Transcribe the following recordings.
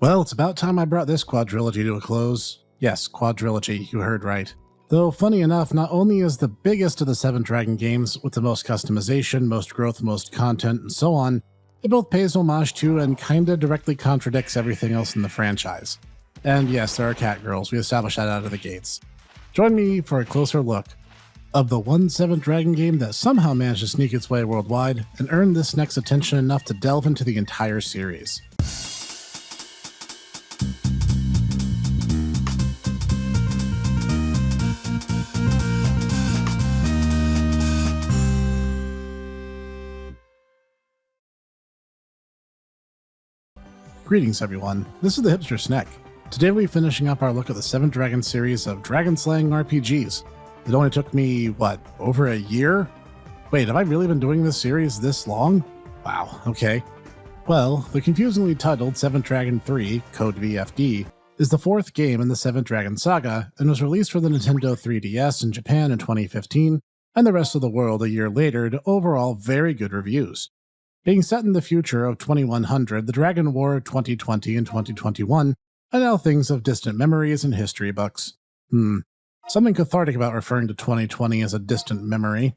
Well, it's about time I brought this quadrilogy to a close. Yes, quadrilogy, you heard right. Though, funny enough, not only is the biggest of the 7 Dragon games, with the most customization, most growth, most content, and so on, it both pays homage to and kinda directly contradicts everything else in the franchise. And yes, there are catgirls, we established that out of the gates. Join me for a closer look of the one 7 Dragon game that somehow managed to sneak its way worldwide and earn this Snek's attention enough to delve into the entire series. Greetings everyone, this is the Hipster Snek. Today we'll be finishing up our look at the 7 Dragon series of dragon-slaying RPGs. It only took me, over a year? Wait, have I really been doing this series this long? Wow, okay. Well, the confusingly titled 7 Dragon 3, code VFD, is the 4th game in the 7 Dragon saga and was released for the Nintendo 3DS in Japan in 2015 and the rest of the world a year later to overall very good reviews. Being set in the future of 2100, the Dragon War 2020 and 2021 are now things of distant memories and history books. Something cathartic about referring to 2020 as a distant memory.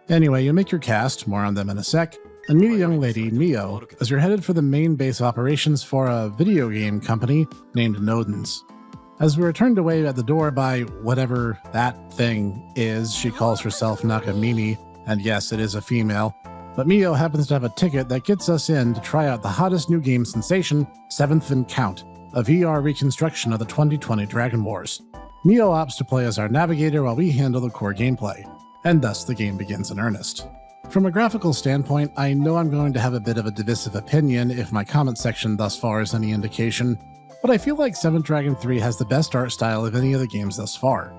Anyway, you make your cast, more on them in a sec, and meet a young lady, Mio, as you're headed for the main base of operations for a video game company named Nodens. As we are turned away at the door by whatever that thing is, she calls herself Nakamini, and yes, it is a female, but Mio happens to have a ticket that gets us in to try out the hottest new game sensation, 7th and Count, a VR reconstruction of the 2020 Dragon Wars. Mio opts to play as our navigator while we handle the core gameplay, and thus the game begins in earnest. From a graphical standpoint, I know I'm going to have a bit of a divisive opinion if my comment section thus far is any indication, but I feel like 7 Dragon 3 has the best art style of any of the games thus far.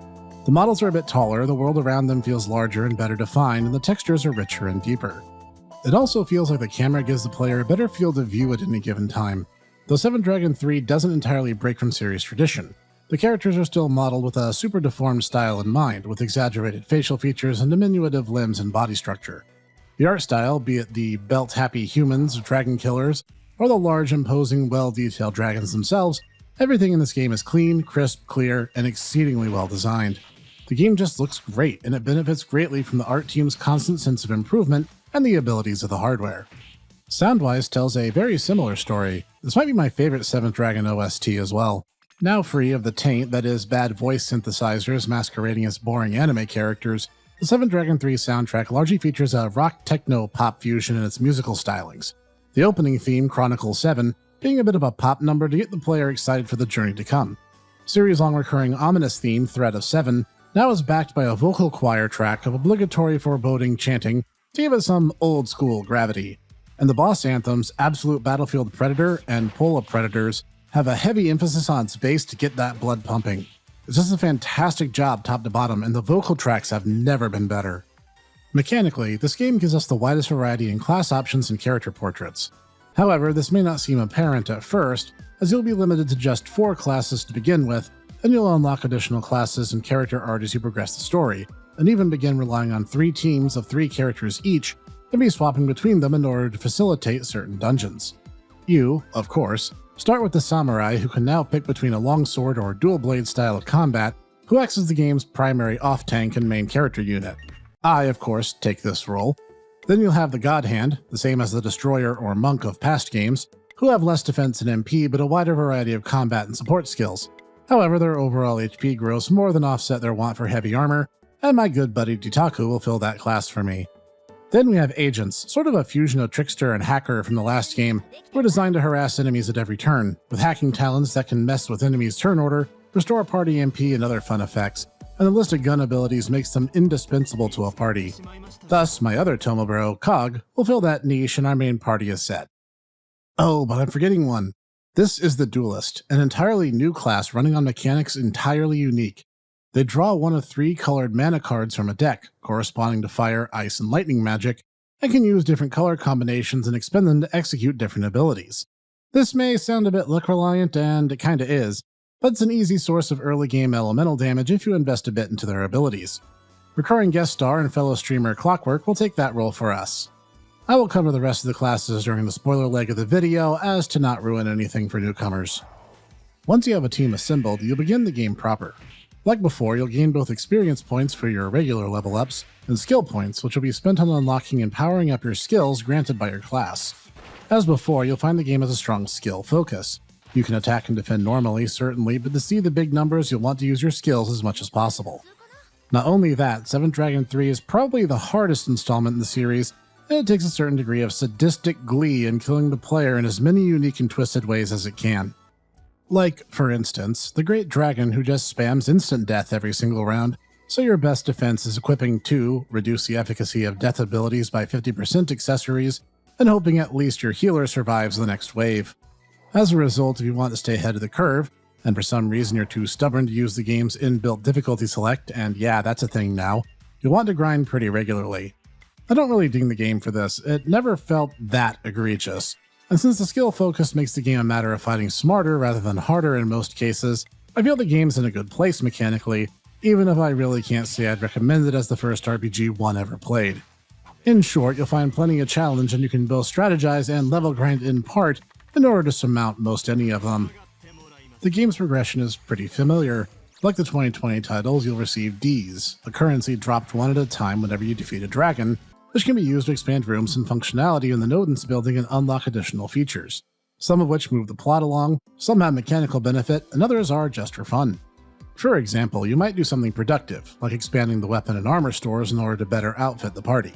The models are a bit taller, the world around them feels larger and better defined, and the textures are richer and deeper. It also feels like the camera gives the player a better field of view at any given time. Though 7 Dragon 3 doesn't entirely break from series tradition, the characters are still modeled with a super deformed style in mind, with exaggerated facial features and diminutive limbs and body structure. The art style, be it the belt-happy humans, dragon killers, or the large, imposing, well-detailed dragons themselves, everything in this game is clean, crisp, clear, and exceedingly well designed. The game just looks great, and it benefits greatly from the art team's constant sense of improvement and the abilities of the hardware. Soundwise tells a very similar story. This might be my favorite 7th Dragon OST as well. Now free of the taint that is bad voice synthesizers masquerading as boring anime characters, the 7 Dragon 3 soundtrack largely features a rock techno pop fusion in its musical stylings. The opening theme, Chronicle 7, being a bit of a pop number to get the player excited for the journey to come. Series-long recurring ominous theme, Threat of 7, now is backed by a vocal choir track of obligatory foreboding chanting to give it some old-school gravity. And the boss anthems, Absolute Battlefield Predator and Polar Predators, have a heavy emphasis on space to get that blood pumping. It's just a fantastic job top to bottom, and the vocal tracks have never been better. Mechanically, this game gives us the widest variety in class options and character portraits. However, this may not seem apparent at first, as you'll be limited to just 4 classes to begin with, and you'll unlock additional classes and character art as you progress the story, and even begin relying on 3 teams of 3 characters each, and be swapping between them in order to facilitate certain dungeons. You, of course, start with the samurai, who can now pick between a longsword or dual blade style of combat, who acts as the game's primary off-tank and main character unit. I, of course, take this role. Then you'll have the God Hand, the same as the Destroyer or Monk of past games, who have less defense and MP but a wider variety of combat and support skills. However, their overall HP growth more than offset their want for heavy armor, and my good buddy Ditaku will fill that class for me. Then we have Agents, sort of a fusion of Trickster and Hacker from the last game, who are designed to harass enemies at every turn, with hacking talents that can mess with enemies' turn order, restore party MP and other fun effects, and the list of gun abilities makes them indispensable to a party. Thus, my other Tomobro, Cog, will fill that niche and our main party is set. Oh, but I'm forgetting one. This is the Duelist, an entirely new class running on mechanics entirely unique. They draw one of 3 colored mana cards from a deck, corresponding to fire, ice, and lightning magic, and can use different color combinations and expend them to execute different abilities. This may sound a bit luck-reliant, and it kinda is, but it's an easy source of early game elemental damage if you invest a bit into their abilities. Recurring guest star and fellow streamer Clockwork will take that role for us. I will cover the rest of the classes during the spoiler leg of the video as to not ruin anything for newcomers. Once you have a team assembled, you'll begin the game proper. Like before, you'll gain both experience points for your regular level ups and skill points, which will be spent on unlocking and powering up your skills granted by your class. As before, you'll find the game has a strong skill focus. You can attack and defend normally, certainly, but to see the big numbers, you'll want to use your skills as much as possible. Not only that, 7th Dragon 3 is probably the hardest installment in the series, and it takes a certain degree of sadistic glee in killing the player in as many unique and twisted ways as it can. Like, for instance, the Great Dragon who just spams instant death every single round, so your best defense is equipping 2, reduce the efficacy of death abilities by 50% accessories, and hoping at least your healer survives the next wave. As a result, if you want to stay ahead of the curve, and for some reason you're too stubborn to use the game's inbuilt difficulty select, and yeah, that's a thing now, you'll want to grind pretty regularly. I don't really ding the game for this, it never felt that egregious, and since the skill focus makes the game a matter of fighting smarter rather than harder in most cases, I feel the game's in a good place mechanically, even if I really can't say I'd recommend it as the first RPG one ever played. In short, you'll find plenty of challenge and you can both strategize and level grind in part in order to surmount most any of them. The game's progression is pretty familiar. Like the 2020 titles, you'll receive Ds, a currency dropped one at a time whenever you defeat a dragon, which can be used to expand rooms and functionality in the Nodens building and unlock additional features, some of which move the plot along, some have mechanical benefit, and others are just for fun. For example, you might do something productive, like expanding the weapon and armor stores in order to better outfit the party.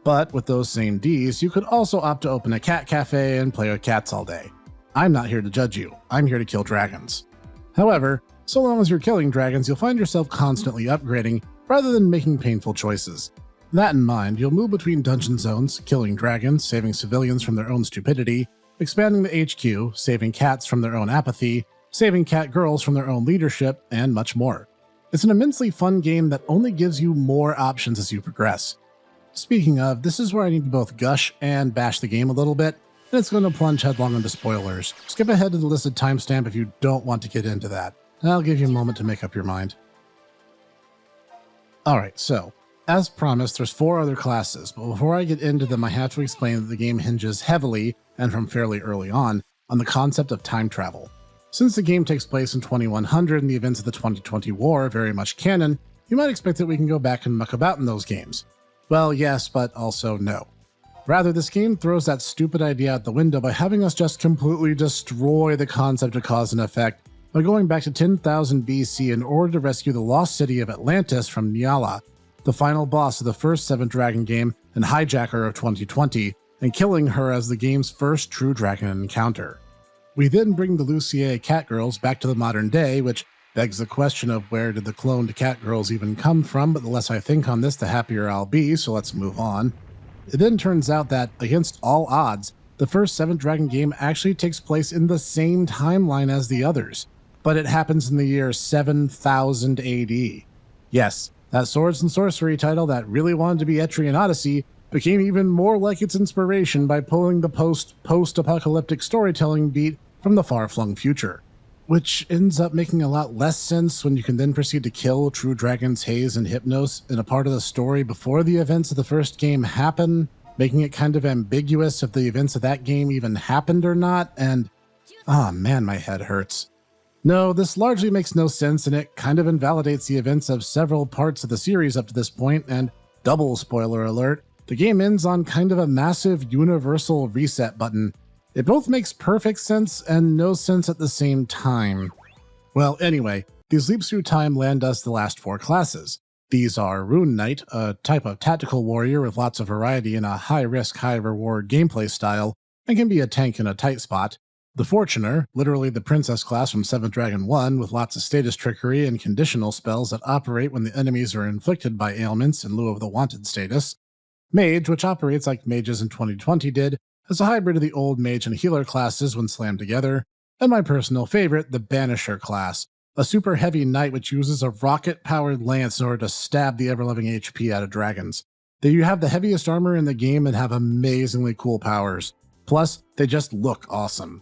But with those same Ds, you could also opt to open a cat cafe and play with cats all day. I'm not here to judge you, I'm here to kill dragons. However, so long as you're killing dragons, you'll find yourself constantly upgrading, rather than making painful choices. That in mind, you'll move between dungeon zones, killing dragons, saving civilians from their own stupidity, expanding the HQ, saving cats from their own apathy, saving cat girls from their own leadership, and much more. It's an immensely fun game that only gives you more options as you progress. Speaking of, this is where I need to both gush and bash the game a little bit, and it's going to plunge headlong into spoilers. Skip ahead to the listed timestamp if you don't want to get into that. I'll give you a moment to make up your mind. Alright, so, as promised, there's 4 other classes, but before I get into them I have to explain that the game hinges heavily, and from fairly early on the concept of time travel. Since the game takes place in 2100 and the events of the 2020 war are very much canon, you might expect that we can go back and muck about in those games. Well, yes, but also no. Rather, this game throws that stupid idea out the window by having us just completely destroy the concept of cause and effect by going back to 10,000 BC in order to rescue the lost city of Atlantis from Nyala, the final boss of the first 7th Dragon game and hijacker of 2020, and killing her as the game's first true dragon encounter. We then bring the Lucier catgirls back to the modern day, which begs the question of where did the cloned catgirls even come from, but the less I think on this, the happier I'll be, so let's move on. It then turns out that, against all odds, the first 7th Dragon game actually takes place in the same timeline as the others, but it happens in the year 7000 AD. Yes, that Swords and Sorcery title that really wanted to be Etrian Odyssey became even more like its inspiration by pulling the post-apocalyptic storytelling beat from the far-flung future, which ends up making a lot less sense when you can then proceed to kill True Dragons Haze and Hypnos in a part of the story before the events of the first game happen, making it kind of ambiguous if the events of that game even happened or not, and ah man, my head hurts. No, this largely makes no sense and it kind of invalidates the events of several parts of the series up to this point, and double spoiler alert, the game ends on kind of a massive universal reset button. It both makes perfect sense and no sense at the same time. Well, anyway, these leaps through time land us the last 4 classes. These are Rune Knight, a type of tactical warrior with lots of variety and a high-risk, high-reward gameplay style, and can be a tank in a tight spot. The Fortuner, literally the princess class from 7th Dragon 1, with lots of status trickery and conditional spells that operate when the enemies are inflicted by ailments in lieu of the wanted status. Mage, which operates like mages in 2020 did, as a hybrid of the old mage and healer classes when slammed together, and my personal favorite, the Banisher class, a super heavy knight which uses a rocket-powered lance in order to stab the ever-loving HP out of dragons. They have the heaviest armor in the game and have amazingly cool powers. Plus, they just look awesome.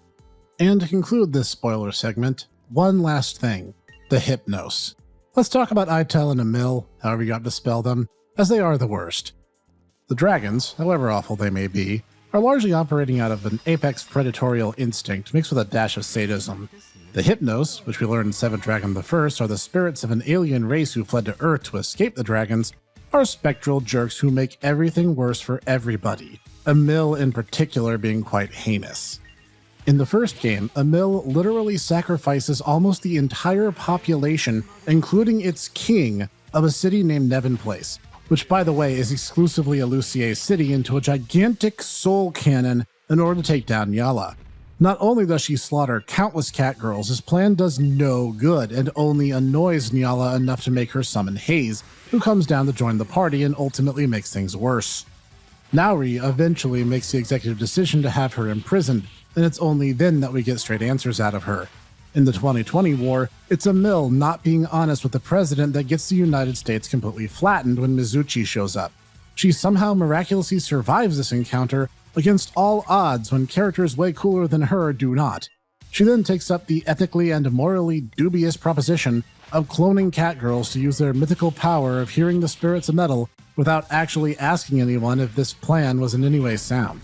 And to conclude this spoiler segment, one last thing, the Hypnos. Let's talk about Itel and Emil, however you got to spell them, as they are the worst. The dragons, however awful they may be, are largely operating out of an apex predatorial instinct mixed with a dash of sadism. The Hypnos, which we learned in 7th Dragon the First, are the spirits of an alien race who fled to Earth to escape the dragons, are spectral jerks who make everything worse for everybody, Emil in particular being quite heinous. In the first game, Emil literally sacrifices almost the entire population, including its king, of a city named Nevin Place, which by the way is exclusively a Lucier city, into a gigantic soul cannon in order to take down Nyala. Not only does she slaughter countless catgirls, his plan does no good and only annoys Nyala enough to make her summon Hayes, who comes down to join the party and ultimately makes things worse. Nauri eventually makes the executive decision to have her imprisoned, and it's only then that we get straight answers out of her. In the 2020 war, it's Emil not being honest with the president that gets the United States completely flattened when Mizuchi shows up. She somehow miraculously survives this encounter against all odds when characters way cooler than her do not. She then takes up the ethically and morally dubious proposition of cloning catgirls to use their mythical power of hearing the spirits of metal without actually asking anyone if this plan was in any way sound.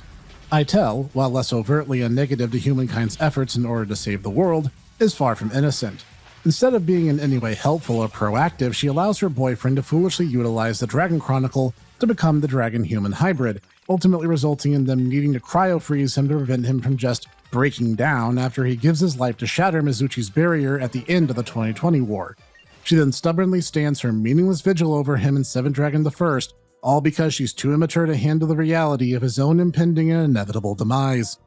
Itel, while less overtly a negative to humankind's efforts in order to save the world, is far from innocent. Instead of being in any way helpful or proactive, she allows her boyfriend to foolishly utilize the Dragon Chronicle to become the dragon-human hybrid, ultimately resulting in them needing to cryo-freeze him to prevent him from just breaking down after he gives his life to shatter Mizuchi's barrier at the end of the 2020 war. She then stubbornly stands her meaningless vigil over him in 7th Dragon the First, all because she's too immature to handle the reality of his own impending and inevitable demise.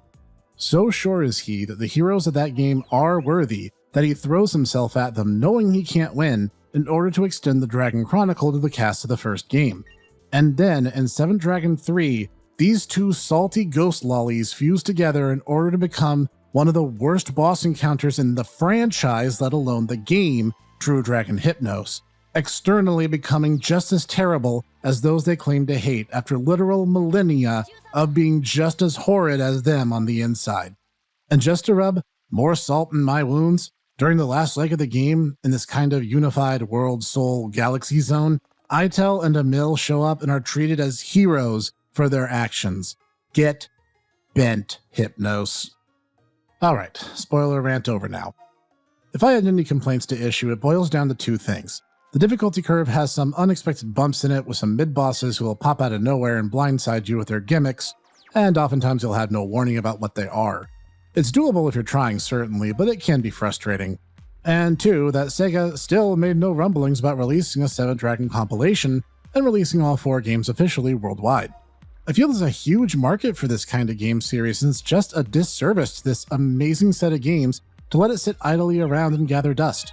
So sure is he that the heroes of that game are worthy that he throws himself at them knowing he can't win in order to extend the Dragon Chronicle to the cast of the first game. And then, in 7th Dragon 3, these two salty ghost lollies fuse together in order to become one of the worst boss encounters in the franchise, let alone the game, True Dragon Hypnos, externally becoming just as terrible as those they claim to hate after literal millennia of being just as horrid as them on the inside. And just to rub more salt in my wounds, during the last leg of the game, in this kind of unified world soul galaxy zone, Itel and Emil show up and are treated as heroes for their actions. Get bent, Hypnos. Alright, spoiler rant over now. If I had any complaints to issue, it boils down to two things. The difficulty curve has some unexpected bumps in it with some mid-bosses who will pop out of nowhere and blindside you with their gimmicks, and oftentimes you'll have no warning about what they are. It's doable if you're trying, certainly, but it can be frustrating. And two, that Sega still made no rumblings about releasing a 7th Dragon compilation and releasing all 4 games officially worldwide. I feel there's a huge market for this kind of game series, and it's just a disservice to this amazing set of games to let it sit idly around and gather dust.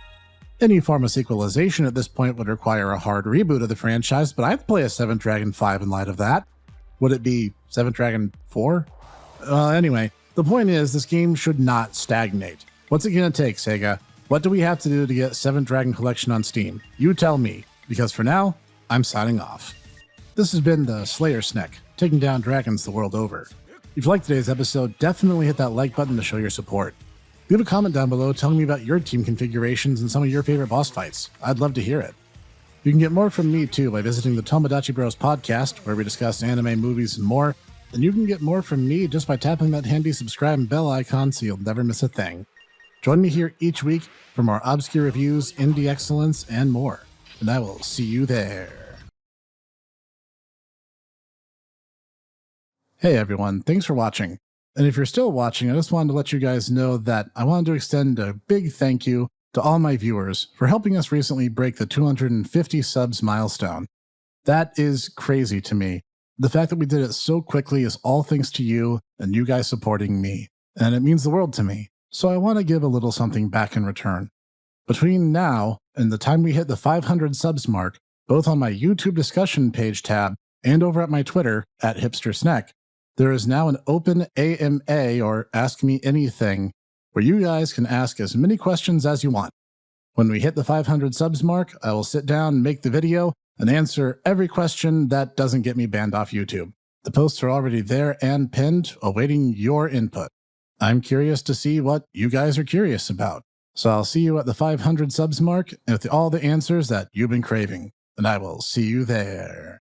Any form of sequelization at this point would require a hard reboot of the franchise, but I'd play a 7th Dragon 5 in light of that. Would it be 7th Dragon 4? Anyway, the point is this game should not stagnate. What's it gonna take, Sega? What do we have to do to get 7th Dragon Collection on Steam? You tell me, because for now, I'm signing off. This has been the Slayer Snek, taking down dragons the world over. If you liked today's episode, definitely hit that like button to show your support. Leave a comment down below telling me about your team configurations and some of your favorite boss fights. I'd love to hear it. You can get more from me too by visiting the Tomodachi Bros podcast, where we discuss anime, movies, and more. And you can get more from me just by tapping that handy subscribe and bell icon so you'll never miss a thing. Join me here each week for more obscure reviews, indie excellence, and more. And I will see you there. Hey everyone, thanks for watching. And if you're still watching, I just wanted to let you guys know that I wanted to extend a big thank you to all my viewers for helping us recently break the 250 subs milestone. That is crazy to me. The fact that we did it so quickly is all thanks to you and you guys supporting me, and it means the world to me. So I want to give a little something back in return. Between now and the time we hit the 500 subs mark, both on my YouTube discussion page tab and over at my Twitter at Hipster Snek, there is now an open AMA, or Ask Me Anything, where you guys can ask as many questions as you want. When we hit the 500 subs mark, I will sit down, make the video, and answer every question that doesn't get me banned off YouTube. The posts are already there and pinned, awaiting your input. I'm curious to see what you guys are curious about. So I'll see you at the 500 subs mark with all the answers that you've been craving, and I will see you there.